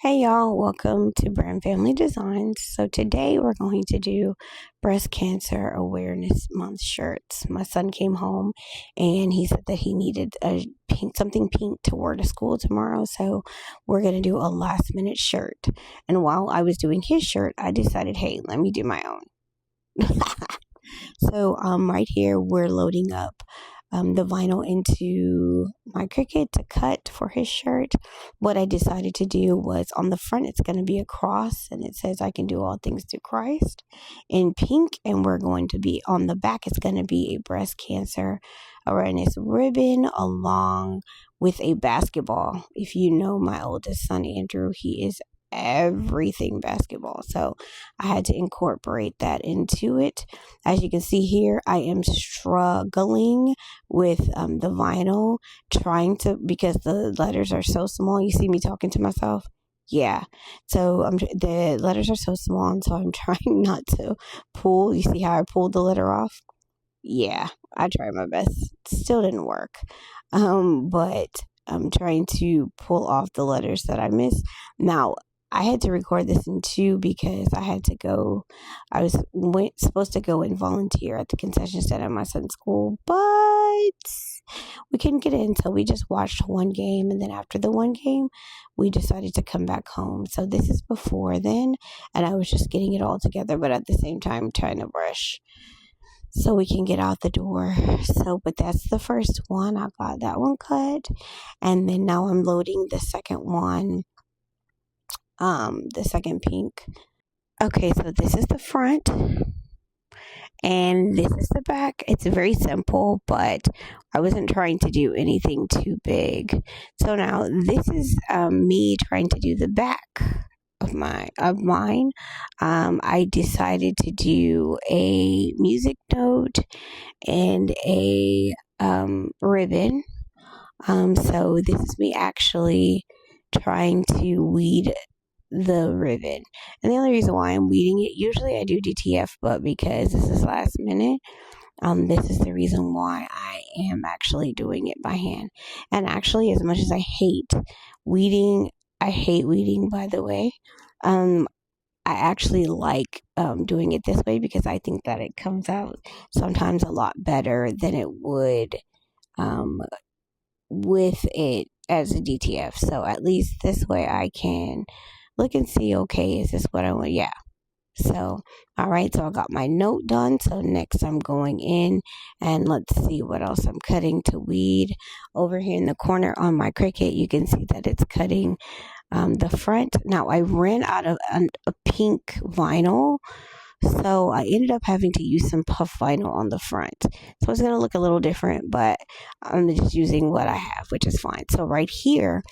Hey y'all, welcome to Brand Family Designs. So today we're going to do Breast Cancer Awareness Month shirts. My son came home and he said that he needed something pink to wear to school tomorrow. So we're going to do a last minute shirt. And while I was doing his shirt, I decided, hey, let me do my own. So right here we're loading up the vinyl into my Cricut to cut for his shirt. What I decided to do was on the front it's going to be a cross and it says I can do all things through Christ in pink, and we're going to be on the back it's going to be a breast cancer awareness ribbon along with a basketball. If you know my oldest son Andrew, he is everything basketball, so I had to incorporate that into it. As you can see here, I am struggling with the vinyl, trying to, because the letters are so small. You see me talking to myself? Yeah. So the letters are so small, and so I'm trying not to pull. You see how I pulled the letter off? Yeah, I tried my best. Still didn't work. But I'm trying to pull off the letters that I missed. Now, I had to record this in two because I had to go. I was supposed to go and volunteer at the concession stand at my son's school, but we couldn't get in, so we just watched one game, and then after the one game, we decided to come back home. So this is before then, and I was just getting it all together, but at the same time trying to rush so we can get out the door. So, but that's the first one. I got that one cut, and then now I'm loading the second one, the second pink. Okay, so this is the front and this is the back. It's very simple, but I wasn't trying to do anything too big. So now this is me trying to do the back of mine. I decided to do a music note and a ribbon. So this is me actually trying to weed the ribbon. And the only reason why I'm weeding it, usually I do DTF, but because this is last minute, this is the reason why I am actually doing it by hand. And actually, as much as weeding, I hate weeding, by the way. I actually like doing it this way because I think that it comes out sometimes a lot better than it would um, with it as a DTF. So at least this way I can look and see, okay, is this what I want? Yeah. So, all right, so I got my note done. So next I'm going in and let's see what else I'm cutting to weed. Over here in the corner on my Cricut, you can see that it's cutting the front. Now I ran out of a pink vinyl, so I ended up having to use some puff vinyl on the front. So it's going to look a little different, but I'm just using what I have, which is fine. So right here,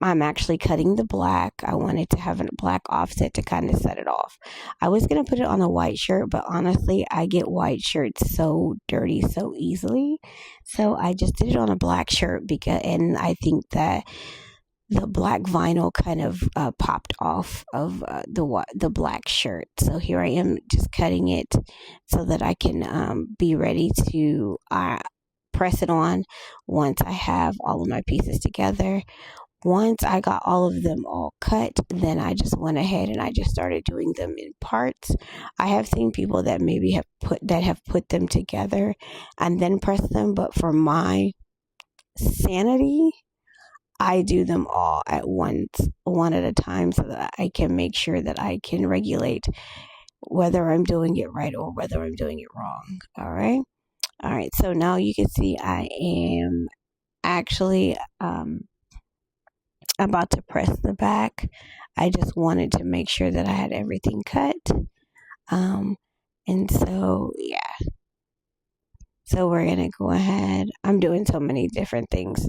I'm actually cutting the black. I wanted to have a black offset to kind of set it off. I was going to put it on a white shirt, but honestly, I get white shirts so dirty so easily. So I just did it on a black shirt and I think that the black vinyl kind of popped off of the black shirt. So here I am just cutting it so that I can be ready to press it on once I have all of my pieces together. Once I got all of them all cut, then I just went ahead and I just started doing them in parts. I have seen people that maybe have put them together and then press them, but for my sanity, I do them all at once, one at a time, so that I can make sure that I can regulate whether I'm doing it right or whether I'm doing it wrong. All right. All right. So now you can see I am actually about to press the back. I just wanted to make sure that I had everything cut. And so, yeah. So we're going to go ahead. I'm doing so many different things.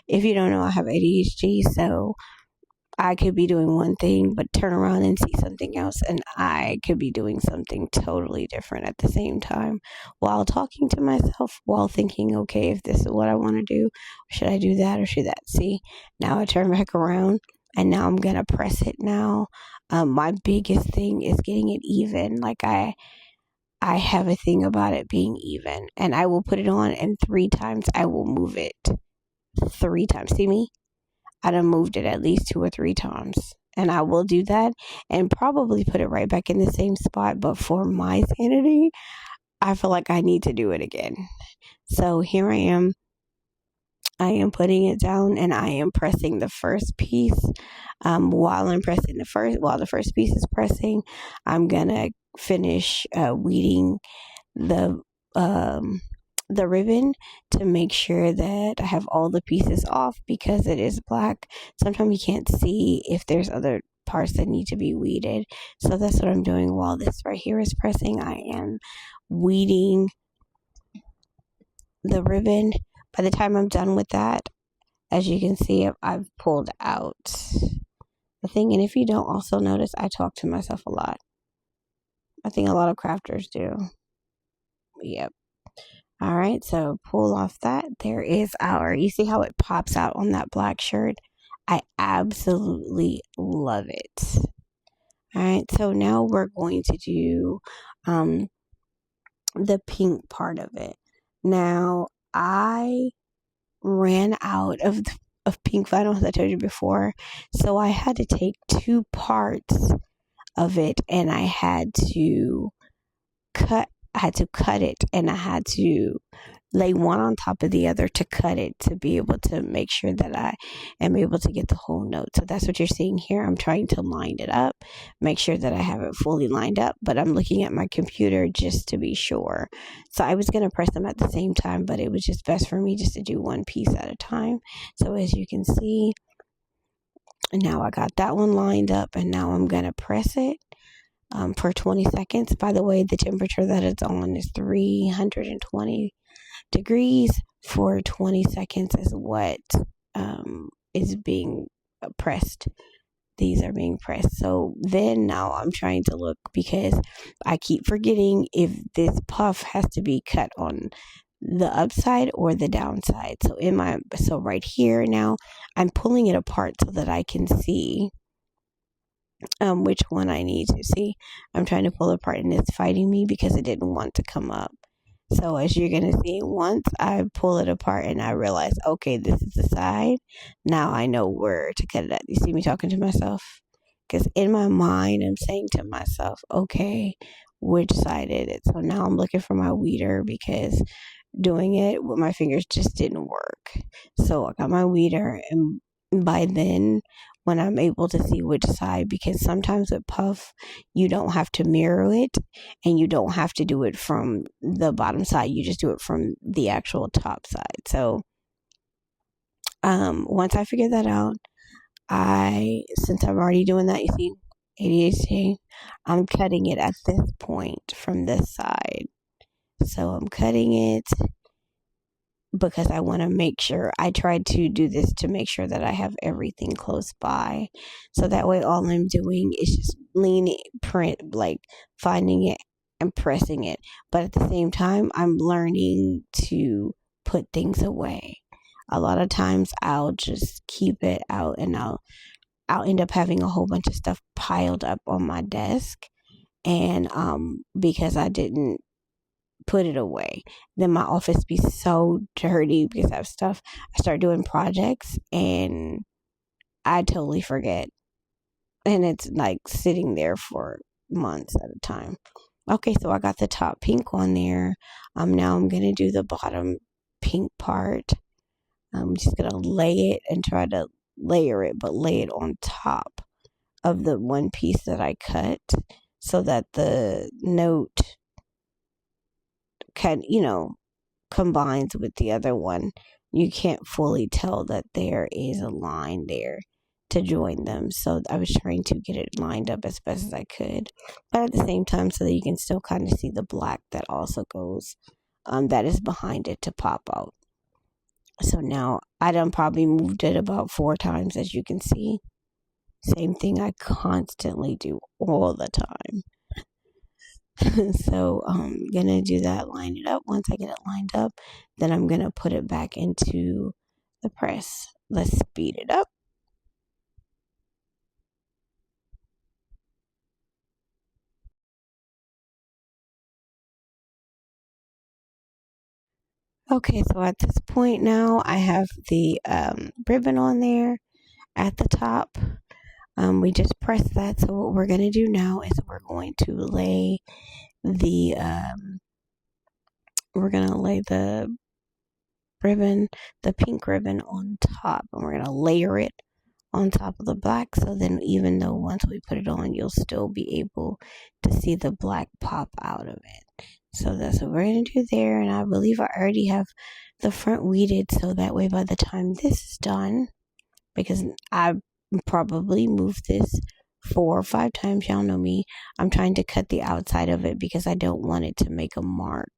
If you don't know, I have ADHD, so I could be doing one thing, but turn around and see something else, and I could be doing something totally different at the same time while talking to myself, while thinking, okay, if this is what I want to do, should I do that or should that? See, now I turn back around, and now I'm going to press it now. My biggest thing is getting it even. Like I have a thing about it being even, and I will put it on, and 3 times I will move it 3 times. See me? I done moved it at least 2 or 3 times. And I will do that and probably put it right back in the same spot. But for my sanity, I feel like I need to do it again. So here I am. I am putting it down and I am pressing the first piece. While the first piece is pressing, I'm gonna finish weeding the the ribbon to make sure that I have all the pieces off because it is black. Sometimes you can't see if there's other parts that need to be weeded. So that's what I'm doing while this right here is pressing. I am weeding the ribbon. By the time I'm done with that, as you can see, I've pulled out the thing. And if you don't also notice, I talk to myself a lot. I think a lot of crafters do. Yep. All right, so pull off that. There is you see how it pops out on that black shirt? I absolutely love it. All right, so now we're going to do the pink part of it. Now, I ran out of pink vinyl, as I told you before, so I had to take 2 parts of it and I had to cut it and I had to lay one on top of the other to cut it to be able to make sure that I am able to get the whole note. So that's what you're seeing here. I'm trying to line it up, make sure that I have it fully lined up, but I'm looking at my computer just to be sure. So I was going to press them at the same time, but it was just best for me just to do one piece at a time. So as you can see, now I got that one lined up and now I'm going to press it. For 20 seconds. By the way, the temperature that it's on is 320 degrees for 20 seconds is what is being pressed. These are being pressed. So then now I'm trying to look because I keep forgetting if this puff has to be cut on the upside or the downside. So right here now I'm pulling it apart so that I can see which one I need to see. I'm trying to pull it apart and it's fighting me because it didn't want to come up. So as you're going to see, once I pull it apart and I realize, okay, this is the side, now I know where to cut it at. You see me talking to myself? Because in my mind, I'm saying to myself, okay, which side is it? So now I'm looking for my weeder because doing it with my fingers just didn't work. So I got my weeder, and by then, when I'm able to see which side, because sometimes with puff, you don't have to mirror it and you don't have to do it from the bottom side, you just do it from the actual top side. So once I figured that out, since I'm already doing that, you see, ADHD, I'm cutting it at this point from this side. So I'm cutting it because I want to make sure. I tried to do this to make sure that I have everything close by. So that way all I'm doing is just finding it and pressing it. But at the same time, I'm learning to put things away. A lot of times I'll just keep it out and I'll end up having a whole bunch of stuff piled up on my desk. And because I didn't put it away. Then my office be so dirty because I have stuff. I start doing projects and I totally forget. And it's like sitting there for months at a time. Okay, so I got the top pink on there. Now I'm gonna do the bottom pink part. I'm just gonna lay it and try to layer it, but lay it on top of the one piece that I cut so that the note combines with the other one. You can't fully tell that there is a line there to join them. So I was trying to get it lined up as best as I could, but at the same time, so that you can still kind of see the black that also goes, that is behind it to pop out. So now I done probably moved it about 4 times, as you can see. Same thing I constantly do all the time. So I'm gonna do that, line it up. Once I get it lined up, then I'm gonna put it back into the press. Let's speed it up. Okay, so at this point now I have the ribbon on there. at the top. We just press that. So what we're going to do now is we're going to lay the ribbon, the pink ribbon on top, and we're going to layer it on top of the black. So then even though once we put it on, you'll still be able to see the black pop out of it. So that's what we're going to do there. And I believe I already have the front weeded, so that way by the time this is done, because I probably moved this 4 or 5 times, y'all know me, I'm trying to cut the outside of it because I don't want it to make a mark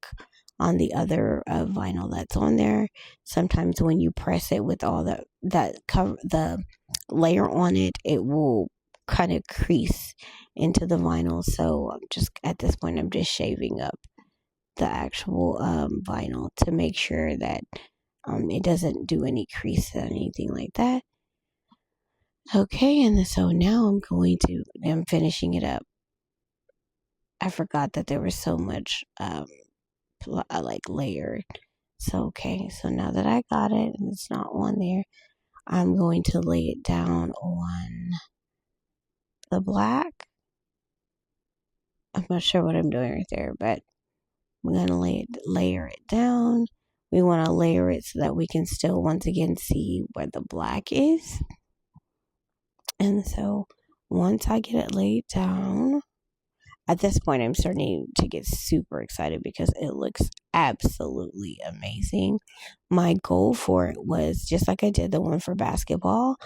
on the other vinyl that's on there. Sometimes when you press it with all the layer on it, it will kind of crease into the vinyl. So I'm just at this point, I'm just shaving up the actual vinyl to make sure that it doesn't do any crease or anything like that. Okay, and so now I'm finishing it up. I forgot that there was so much like layered. So okay, so now that I got it and it's not on there, I'm going to lay it down on the black. I'm not sure what I'm doing right there, but we're going to layer it down. We want to layer it so that we can still once again see where the black is. And so once I get it laid down, at this point I'm starting to get super excited because it looks absolutely amazing. My goal for it was, just like I did the one for basketball,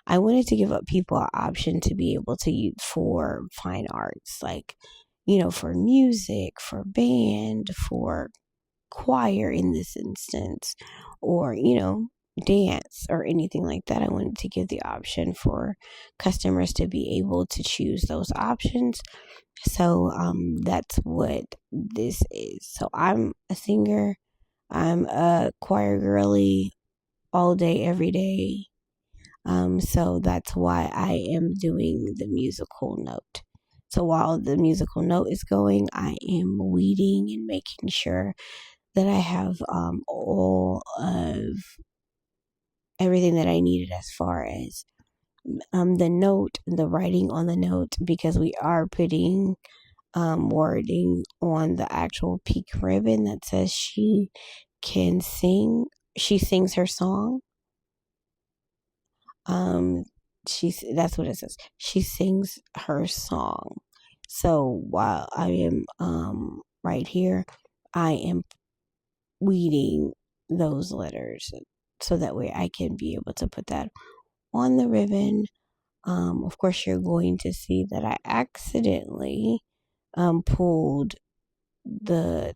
I wanted to give up people an option to be able to use for fine arts, like, for music, for band, for choir in this instance, or, dance or anything like that. I wanted to give the option for customers to be able to choose those options. So that's what this is. So I'm a singer, I'm a choir girly all day, every day. So that's why I am doing the musical note. So while the musical note is going, I am weeding and making sure that I have all of everything that I needed as far as the note, the writing on the note, because we are putting wording on the actual pink ribbon that says she can sing. She sings her song. That's what it says. She sings her song. So while I am right here, I am weeding those letters so that way I can be able to put that on the ribbon. Of course, you're going to see that I accidentally pulled the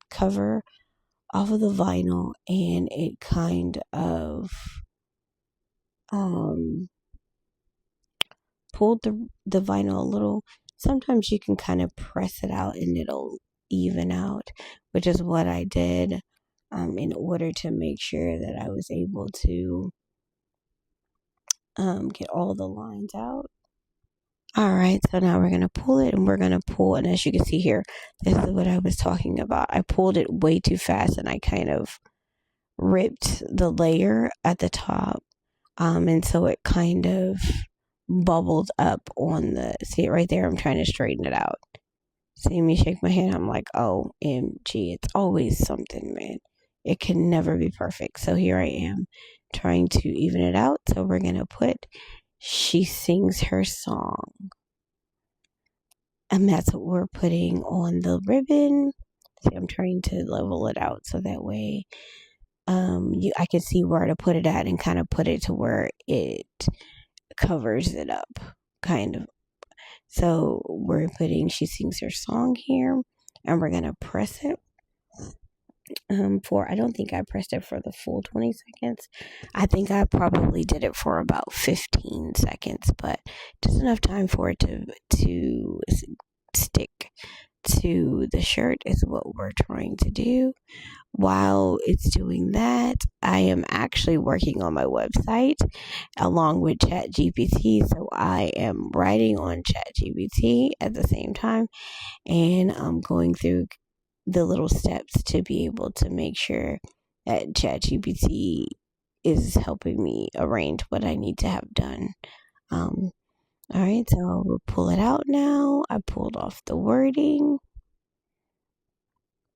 cover off of the vinyl, and it kind of pulled the vinyl a little. Sometimes you can kind of press it out and it'll even out, which is what I did in order to make sure that I was able to get all the lines out. Alright, so now we're going to pull it, and we're going to pull, and as you can see here, this is what I was talking about. I pulled it way too fast and I kind of ripped the layer at the top, and so it kind of bubbled up on see it right there? I'm trying to straighten it out. See me shake my hand, I'm like, OMG, it's always something, man. It can never be perfect. So here I am trying to even it out. So we're going to put she sings her song. And that's what we're putting on the ribbon. See, I'm trying to level it out so that way I can see where to put it at and kind of put it to where it covers it up, kind of. So we're putting she sings her song here, and we're going to press it. I don't think I pressed it for the full 20 seconds. I think I probably did it for about 15 seconds, but just enough time for it to stick to the shirt is what we're trying to do. While it's doing that, I am actually working on my website along with ChatGPT. So I am writing on ChatGPT at the same time, and I'm going through the little steps to be able to make sure that ChatGPT is helping me arrange what I need to have done. Alright, so we'll pull it out now. I pulled off the wording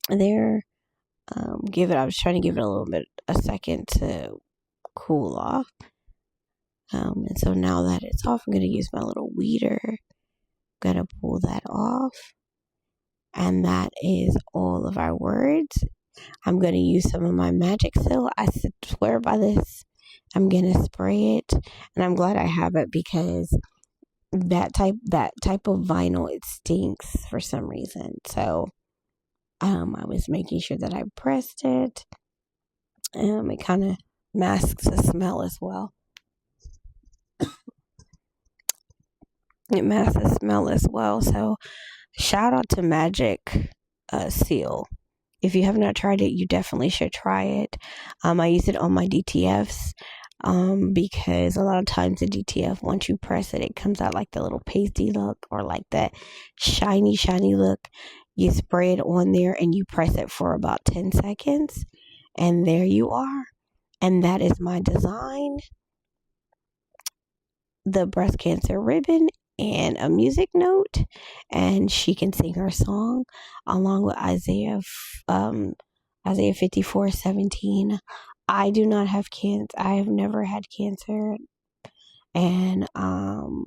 there. I was trying to give it a second to cool off. And so now that it's off, I'm going to use my little weeder. I'm going to pull that off. And that is all of our words. I'm going to use some of my magic seal. I swear by this. I'm going to spray it. And I'm glad I have it because that type of vinyl, it stinks for some reason. So I was making sure that I pressed it. It kind of masks the smell as well. It masks the smell as well. So shout out to Magic Seal. If you have not tried it, you definitely should try it. I use it on my DTFs because a lot of times the DTF, once you press it, it comes out like the little pasty look or like that shiny look. You spray it on there and you press it for about 10 seconds. And there you are. And that is my design. The breast cancer ribbon and a music note, and she can sing her song along with Isaiah 54:17. I do not have cancer. I have never had cancer, and I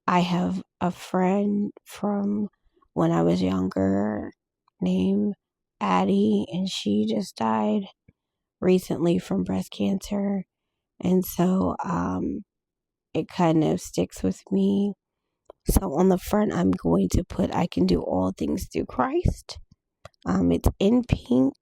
have a friend from when I was younger named Addie, and she just died recently from breast cancer, and so it kind of sticks with me. So on the front, I'm going to put, I can do all things through Christ. It's in pink,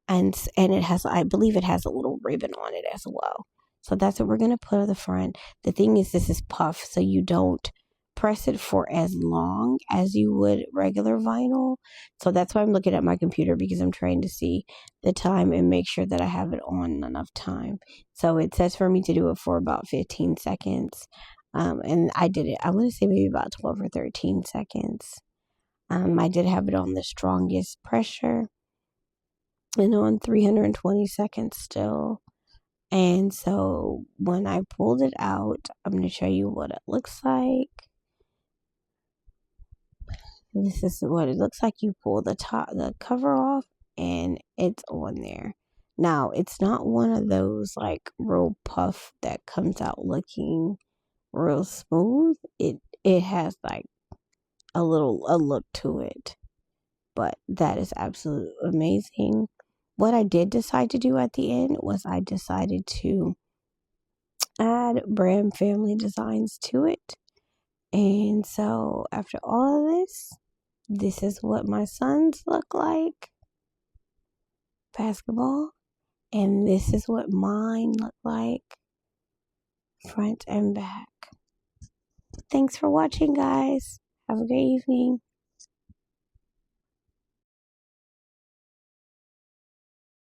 and it has, I believe it has a little ribbon on it as well. So that's what we're going to put on the front. The thing is, this is puff, so you don't press it for as long as you would regular vinyl. So that's why I'm looking at my computer, because I'm trying to see the time and make sure that I have it on enough time. So it says for me to do it for about 15 seconds. And I did it, I want to say maybe about 12 or 13 seconds. I did have it on the strongest pressure and on 320 seconds still. And so when I pulled it out, I'm going to show you what it looks like. This is what it looks like. You pull the cover off, and it's on there. Now, it's not one of those like real puff that comes out looking real smooth. It has like a look to it, but that is absolutely amazing. What I did decide to do at the end was I decided to add Brand Family Designs to it. And so after all of this is what my sons look like. Basketball. And this is what mine look like. Front and back. Thanks for watching, guys. Have a great evening.